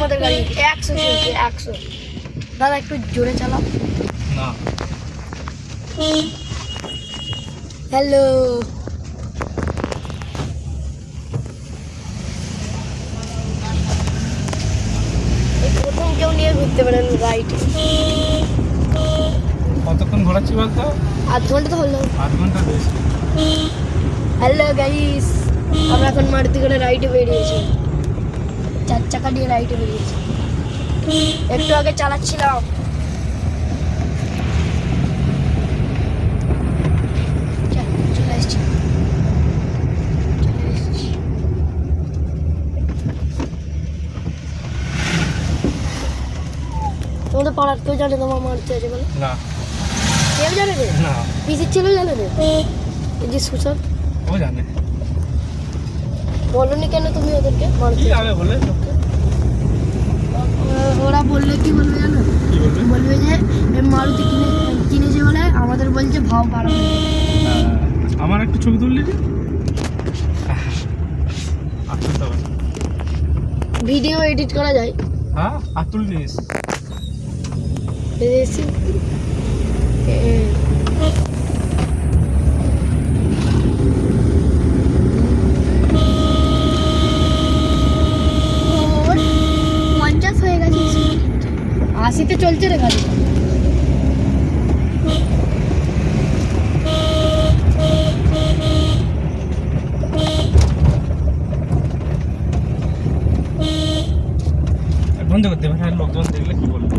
আমাদের গাড়ি 100 চলছে 100। দাদা একটু জোরে চালাও না। হ্যালো প্রথম কেউ নিয়ে ঘুরতে পারেন রাইটে। কতক্ষণ ঘোরাচ্ছি বলতো? আধ ঘন্টা তো হলো। আধ ঘন্টা বেশি। হ্যালো গাইস, আমরা এখন মারুতি করে রাইডে বেরিয়েছি, 4 চাকা দিয়ে রাইডে বেরিয়েছি। একটু আগে চালাচ্ছিলাম। চলে এসছি। তোমাদের পাড়ার কেউ জানে তোমার মারুতি আছে বলে? না কেউ জানে রে? না, পিসির ছেলেও জানে রে? এই যে সুশান্ত, ও জানে। বলনি কেন তুমি ওদেরকে মারুতি? কি যাবে বলে লোককে? ওরা বললে কি বলবে জানো? কি বলবে? বলবে যে মারুতি কিনেছে বলে আমাদের বলছে ভাও বাড়ানো। আমার একটু ছবি তুললি রে। আর তুলতে হবে না। ভিডিও এডিট করা যায়। হ্যাঁ, আর তুললিস? বেশি ওর 50 হয়ে গেছে, 80-তে চলছে রে গাড়ি। বন্ধ করতে হবে, লোকজন দেখলে কি বলবে?